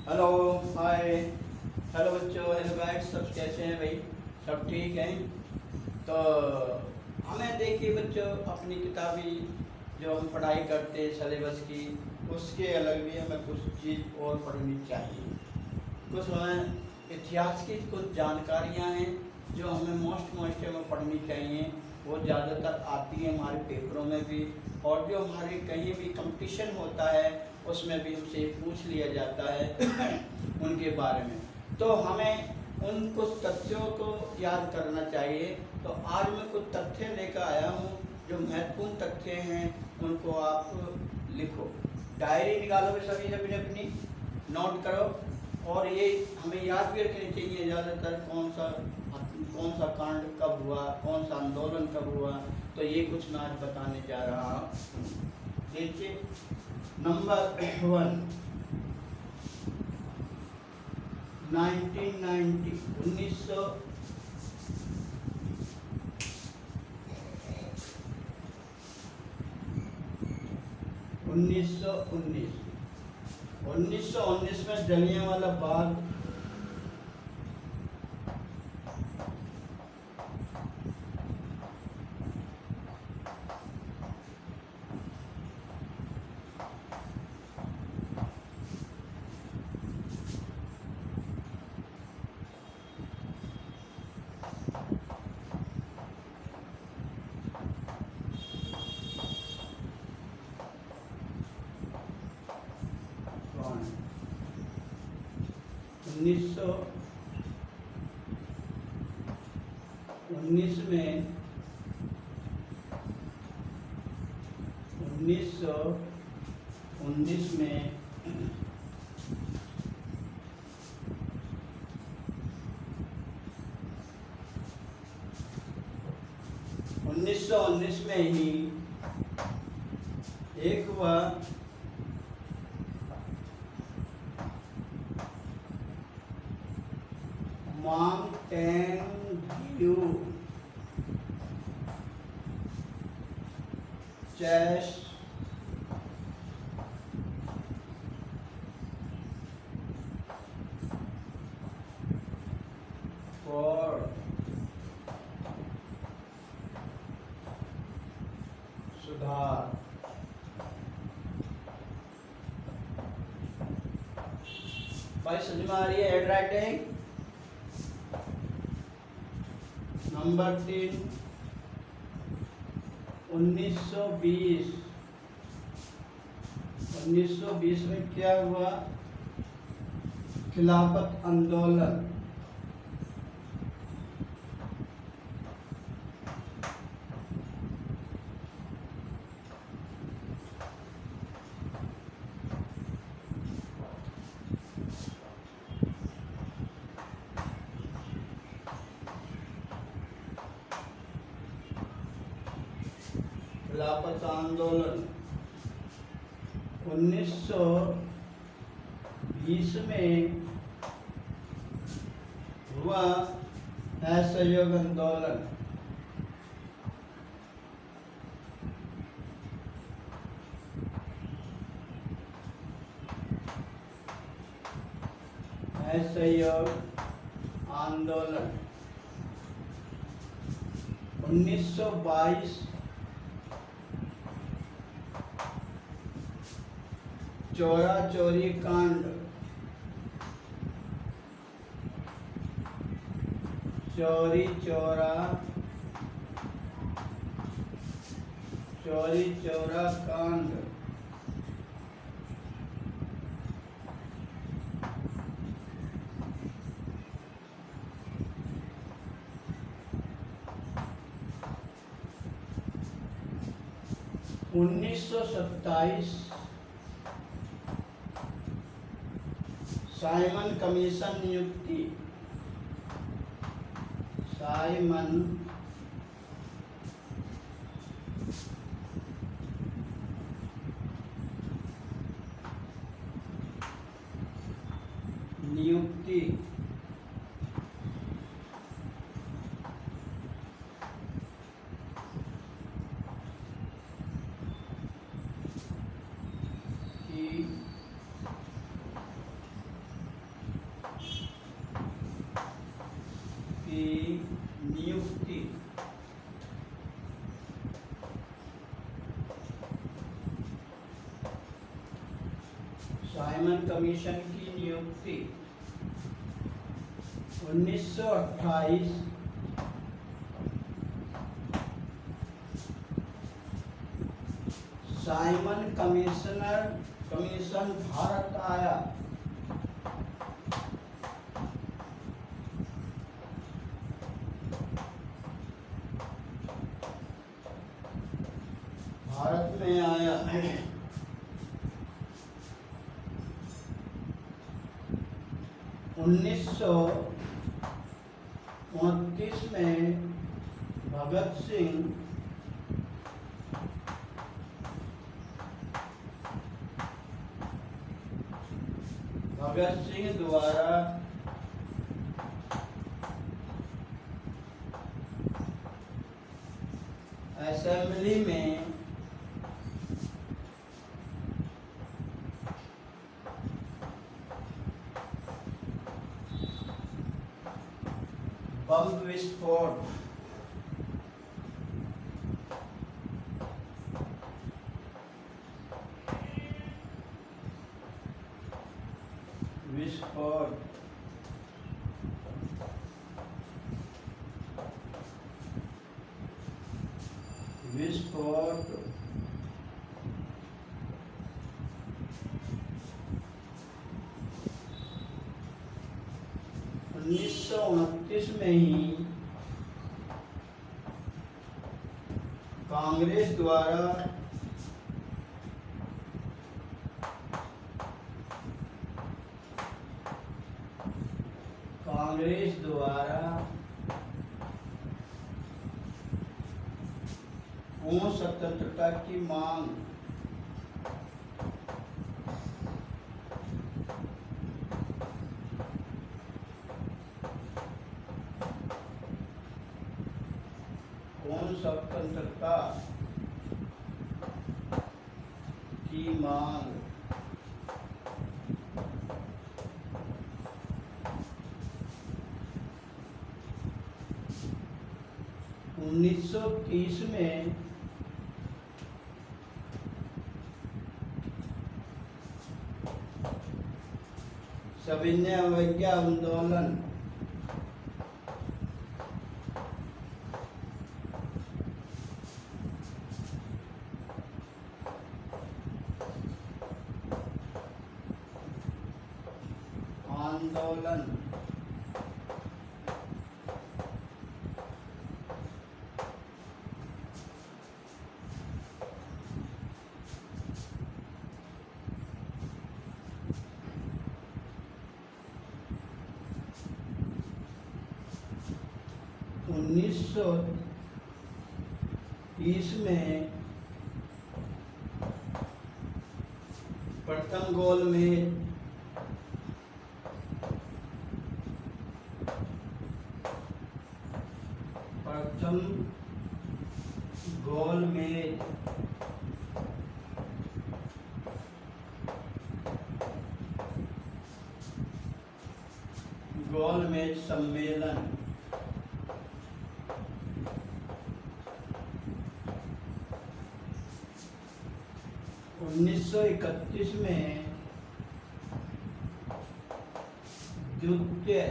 Hello hi. Hello बच्चों, hello guides, सब कैसे हैं भाई? सब ठीक हैं? तो हमें देखिए बच्चों, अपनी किताबी जो हम पढ़ाई करते हैं सिलेबस की, उसके अलग भी हमें कुछ चीज़ और पढ़नी चाहिए। कुछ हमें इतिहास की कुछ जानकारियाँ हैं जो हमें मोस्ट हमें पढ़नी चाहिए। वो ज़्यादातर आती है हमारे पेपरों में भी, और जो हमारे कहीं भी कंपटीशन होता है उसमें भी हमसे पूछ लिया जाता है उनके बारे में। तो हमें उन कुछ तथ्यों को याद करना चाहिए। तो आज मैं कुछ तथ्य लेकर आया हूँ, जो महत्वपूर्ण तथ्य हैं उनको आप लिखो। डायरी निकालो सभी अपनी अपनी, नोट करो। और ये हमें याद भी रखनी चाहिए ज़्यादातर कौन सा कांड कब हुआ, कौन सा आंदोलन कब हुआ। तो ये कुछ मैं आज बताने जा रहा हूँ। देखिए, नंबर 1, 1990 1919 में जलियांवाला बाग उन्नीस सौ उन्नीस में 1919 में ही एक हुआ मॉन्टेग्यू चेस फॉर सुधार। भाई समझ में आ रही है हेड राइटिंग? नंबर 3, 1920 में क्या हुआ? खिलाफत आंदोलन। खिलाफत आंदोलन 1920 में हुआ। असहयोग आंदोलन असहयोग आंदोलन 1922 चौरा चोरी कांड, चोरी चौरा कांड 1927 साइमन कमीशन नियुक्ति। साइमन नियुक्ति साइमन कमीशन की नियुक्ति 1928 साइमन कमीशन भारत आया। भारत में आया 1929 में भगत सिंह द्वारा असेंबली में बम विस्फोट विस्फोट 1929 में ही कांग्रेस द्वारा पूर्ण स्वतंत्रता की मांग स्वतंत्रता की मांग 1930 में सविनय अवज्ञा आंदोलन आंदोलन 1930 में प्रथम गोलमेज गोलमेज सम्मेलन 1931 में द्वितीय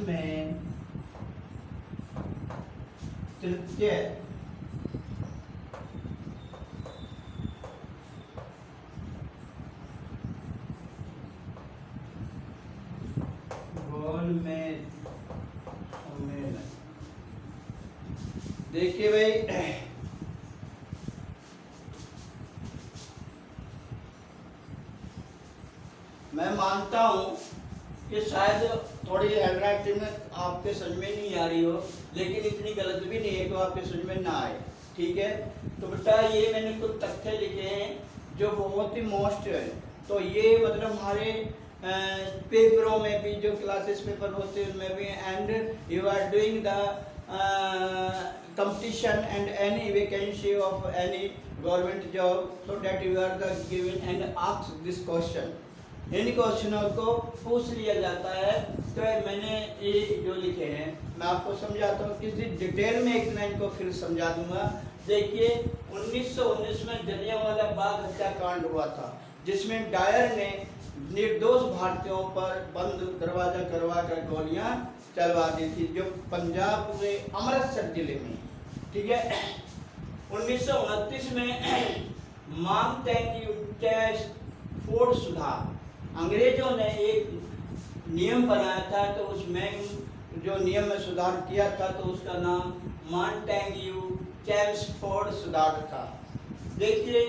में तृतीय गोलमेज सम्मेलन। देखिए भाई, मैं मानता हूं कि शायद थोड़ी हैंडराइटिंग में आपके समझ में नहीं आ रही हो, लेकिन इतनी गलत भी नहीं है तो आपके समझ में ना आए। ठीक है, तो बेटा ये मैंने कुछ तथ्य लिखे हैं जो बहुत ही मोस्ट है। तो ये मतलब हमारे पेपरों में भी, जो क्लासेस पेपर होते हैं उनमें भी, and you are doing the competition and any vacancy of any government job, so that you are the given and ask this question. इन क्वेश्चनों को पूछ लिया जाता है। तो मैंने ये जो लिखे हैं मैं आपको समझाता हूँ, किसी डिटेल में एक लाइन को फिर समझा दूंगा। देखिए 1919 में जलियांवाला बाग हत्याकांड हुआ था, जिसमें डायर ने निर्दोष भारतीयों पर बंद दरवाजा करवा कर गोलियां चलवा दी थी, जो पंजाब के अमृतसर जिले में। ठीक है। 1929 में माउंटेन्यू सुधार, अंग्रेजों ने एक नियम बनाया था, तो उसमें जो नियम में सुधार किया था तो उसका नाम माउंटेन्यू चेम्सफोर्ड सुधार था। देखिए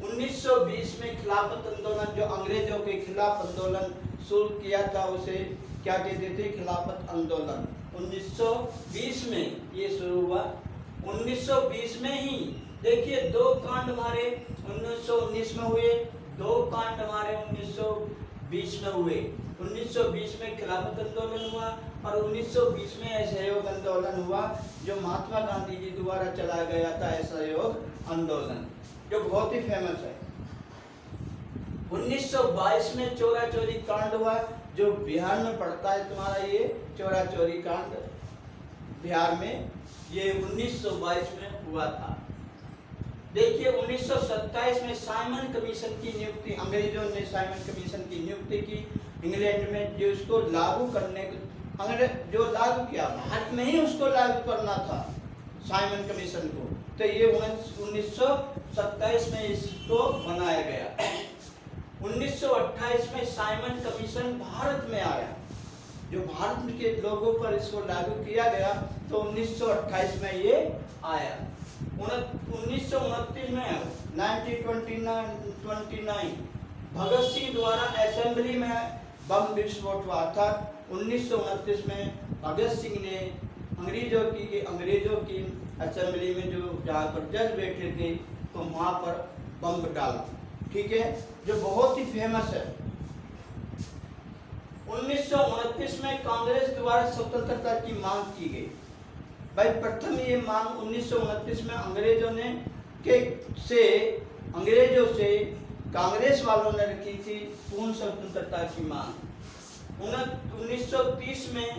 1920 में खिलाफत आंदोलन, जो अंग्रेजों के खिलाफ आंदोलन शुरू किया था, उसे क्या कहते थे? खिलाफत आंदोलन। 1920 में ये शुरू हुआ। 1920 में ही देखिए दो कांड हमारे 1919 में हुए, दो कांड हमारे 1920 में हुए। 1920 में खिलाफत आंदोलन हुआ और 1920 में असहयोग आंदोलन हुआ, जो महात्मा गांधी जी द्वारा चलाया गया था असहयोग आंदोलन, जो बहुत ही फेमस है। 1922 में चोरा चोरी कांड हुआ, जो बिहार में पड़ता है तुम्हारा ये चोरा चोरी कांड, बिहार में ये 1922 में हुआ था। देखिए 1927 में साइमन कमीशन की नियुक्ति, अंग्रेजों ने साइमन कमीशन की नियुक्ति की इंग्लैंड में, जो इसको लागू करने जो लागू किया भारत में ही उसको लागू करना था साइमन कमीशन को। तो ये 1927 में इसको बनाया गया। 1928 में साइमन कमीशन भारत में आया, जो भारत के लोगों पर इसको लागू किया गया, तो 1928 में ये आया। 1929 में 1929 भगत सिंह द्वारा असेंबली में बम विस्फोट हुआ था। 1929 में भगत सिंह ने अंग्रेजों की असेंबली में, जो जहाँ पर जज बैठे थे, तो वहाँ पर बम डाला। ठीक है, जो बहुत ही फेमस है। 1929 में कांग्रेस द्वारा स्वतंत्रता की मांग की गई। भाई प्रथम ये मांग 1929 में अंग्रेजों से कांग्रेस वालों ने रखी थी, पूर्ण स्वतंत्रता की मांग। 1930 में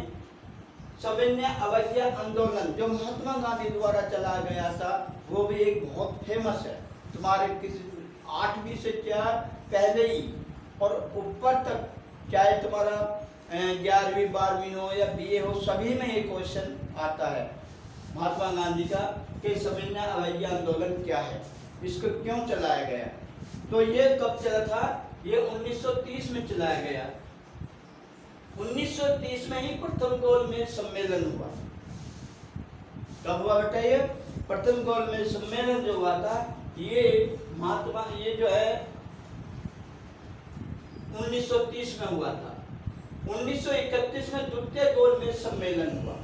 सविनय अवज्ञा आंदोलन, जो महात्मा गांधी द्वारा चलाया गया था, वो भी एक बहुत फेमस है। तुम्हारे किसी 8वीं से क्या पहले ही और ऊपर तक, चाहे तुम्हारा 11वीं 12वीं हो या BA हो, सभी में ये क्वेश्चन आता है महात्मा गांधी का कि सविनय अवज्ञा आंदोलन क्या है, इसको क्यों चलाया गया। तो ये कब चला था? ये 1930 में चलाया गया। 1930 में ही प्रथम गोलमेज सम्मेलन हुआ। कब हुआ बेटा? ये प्रथम गोलमेज सम्मेलन जो हुआ था, ये जो है 1930 में हुआ था। 1931 में द्वितीय गोलमेज सम्मेलन हुआ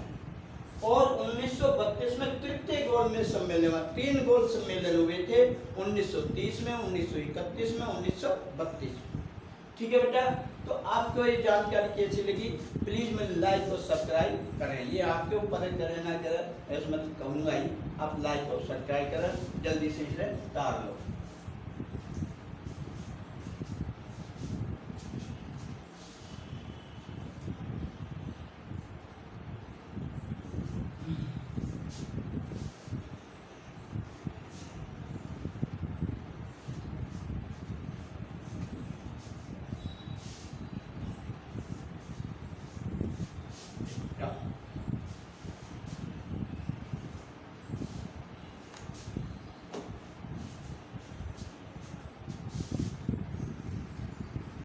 और 1932 में तृतीय गोलमेज सम्मेलन हुआ। 3 गोल सम्मेलन हुए थे 1930 में, 1931 में, 1932 में। ठीक है बेटा, तो आपको ये जानकारी कैसी लगी? प्लीज मेरे लाइक और सब्सक्राइब करें। ये आपके ऊपर है, करें ना करें, इसमें कहूँगा ही, आप लाइक और सब्सक्राइब करें, जल्दी से इसे उतार लो।